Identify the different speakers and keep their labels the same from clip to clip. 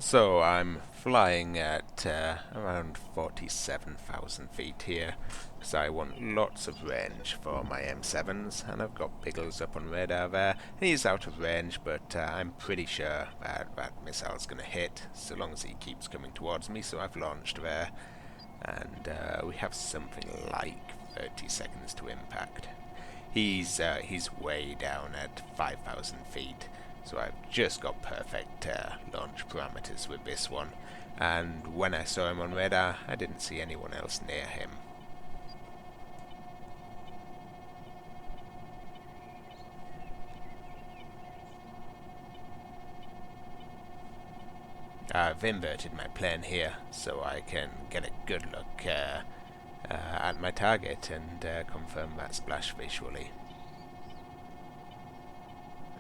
Speaker 1: So I'm flying at around 47,000 feet here, because I want lots of range for my M7s, and I've got Biggles up on radar there. He's out of range, but I'm pretty sure that missile's going to hit, so long as he keeps coming towards me, so I've launched there, and we have something like 30 seconds to impact. He's way down at 5,000 feet. So I've just got perfect launch parameters with this one, and when I saw him on radar, I didn't see anyone else near him. I've inverted my plane here, so I can get a good look at my target and confirm that splash visually.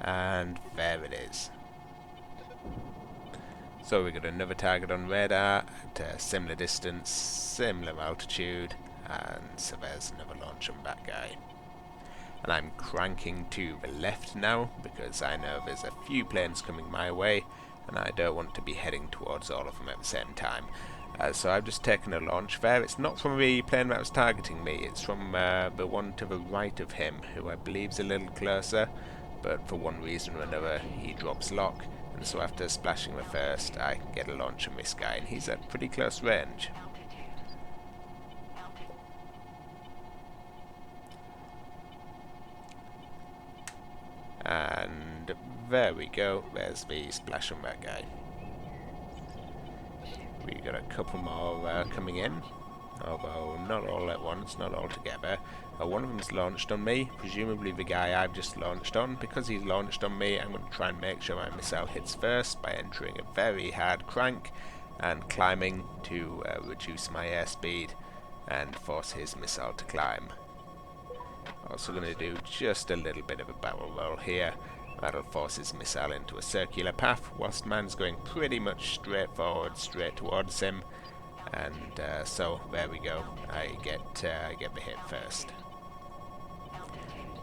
Speaker 1: And there it is. So we got another target on radar at a similar distance, similar altitude, and so there's another launch on that guy. And I'm cranking to the left now, because I know there's a few planes coming my way, and I don't want to be heading towards all of them at the same time. So I've just taken a launch there. It's not from the plane that was targeting me, it's from the one to the right of him, who I believe is a little closer. But for one reason or another, he drops lock, and so after splashing the first, I can get a launch on this guy, and he's at pretty close range. And there we go, there's the splash on that guy. We got a couple more coming in, although not all at once, not all together. One of them's launched on me, presumably the guy I've just launched on. Because he's launched on me, I'm going to try and make sure my missile hits first by entering a very hard crank and climbing to reduce my airspeed and force his missile to climb. Also going to do just a little bit of a barrel roll here. That'll force his missile into a circular path, whilst mine's going pretty much straight forward, straight towards him. And so there we go. I get the hit first.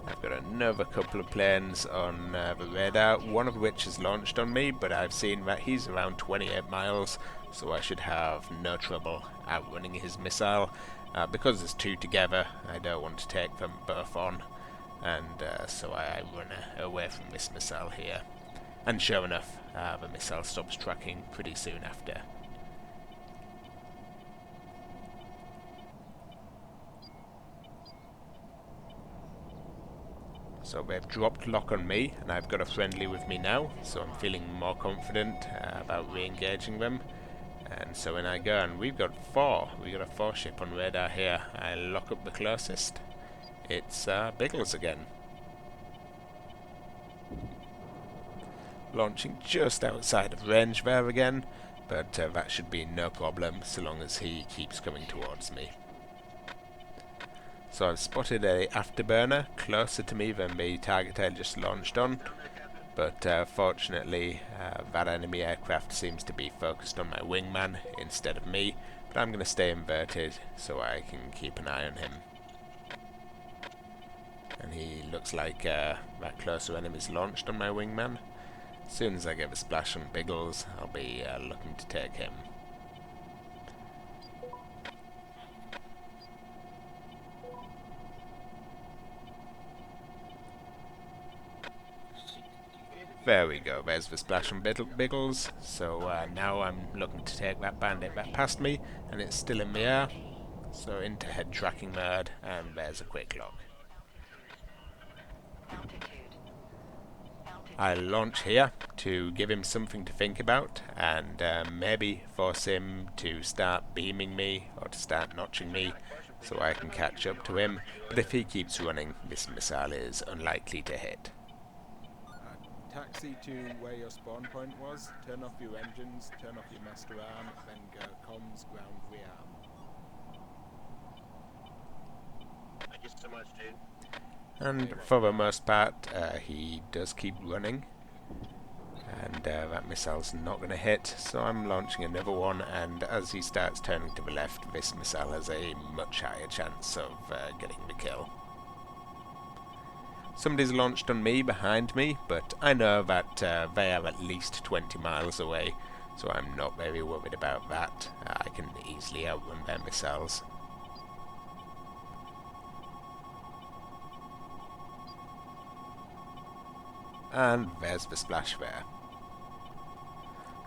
Speaker 1: I've got another couple of planes on the radar, one of which is launched on me, but I've seen that he's around 28 miles, so I should have no trouble outrunning his missile. Because there's two together, I don't want to take them both on, and so I run away from this missile here. And sure enough, the missile stops tracking pretty soon after. So they've dropped lock on me, and I've got a friendly with me now, so I'm feeling more confident about re-engaging them. And so in I go, and we've got a 4-ship on radar here. I lock up the closest. It's Biggles again. Launching just outside of range there again, but that should be no problem so long as he keeps coming towards me. So I've spotted a afterburner closer to me than the target I just launched on, but fortunately that enemy aircraft seems to be focused on my wingman instead of me, but I'm going to stay inverted so I can keep an eye on him. And he looks like that closer enemy's launched on my wingman. As soon as I get the splash on Biggles, I'll be looking to take him. There we go, there's the splash on Biggles, so now I'm looking to take that bandit back past me, and it's still in the air, so into head tracking mode, and there's a quick lock. I'll launch here to give him something to think about, and maybe force him to start beaming me, or to start notching me, so I can catch up to him, but if he keeps running, this missile is unlikely to hit.
Speaker 2: Taxi to where your spawn point was, turn off your engines, turn off your master arm, then go comms, ground, rearm.
Speaker 3: Thank you so much, dude.
Speaker 1: And for the most part, he does keep running, and that missile's not going to hit, so I'm launching another one, and as he starts turning to the left, this missile has a much higher chance of getting the kill. Somebody's launched on me behind me, but I know that they are at least 20 miles away, so I'm not very worried about that. I can easily outrun their missiles. And there's the splash there.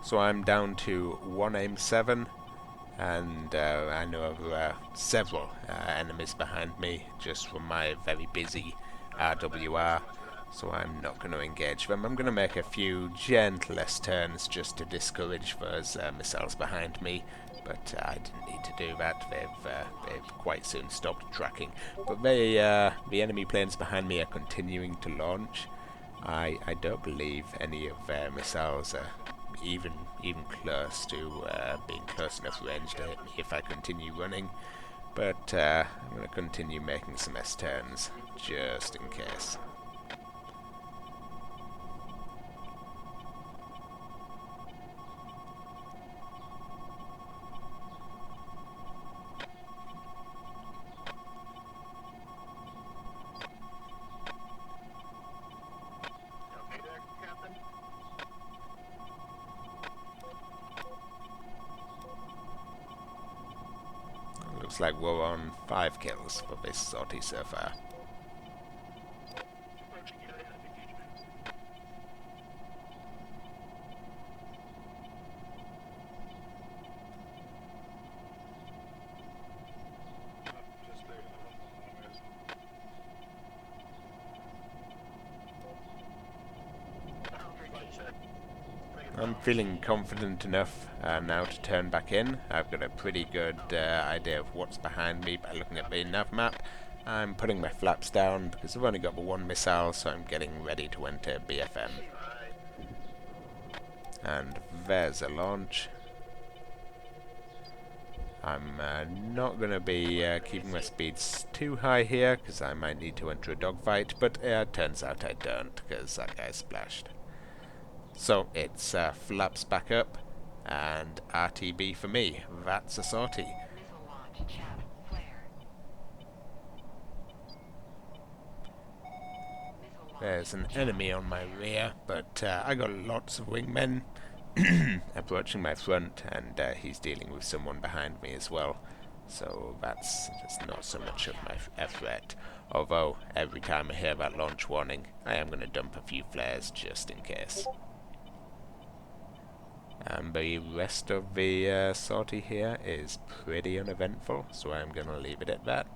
Speaker 1: So I'm down to one AIM-7, and I know there are several enemies behind me just from my very busy RWR, so I'm not going to engage them. I'm going to make a few gentle S-turns just to discourage those missiles behind me, but I didn't need to do that. They've quite soon stopped tracking. But the enemy planes behind me are continuing to launch. I don't believe any of their missiles are even close to being close enough range to hit me if I continue running. But I'm going to continue making some S-turns just in case.
Speaker 3: Okay there, Captain?
Speaker 1: Looks like we're on 5 kills for this sortie so far.
Speaker 3: Approaching area of engagement.
Speaker 1: I'm feeling confident enough now to turn back in. I've got a pretty good idea of what's behind me by looking at the nav map. I'm putting my flaps down because I've only got the one missile, so I'm getting ready to enter BFM. And there's a launch. I'm not going to be keeping my speeds too high here because I might need to enter a dogfight, but it turns out I don't because that guy splashed. So it's flaps back up and RTB for me. That's a sortie. There's an enemy on my rear, but I got lots of wingmen approaching my front, and he's dealing with someone behind me as well. So that's not so much of a threat. Although every time I hear that launch warning, I am going to dump a few flares just in case. And the rest of the sortie here is pretty uneventful, so I'm going to leave it at that.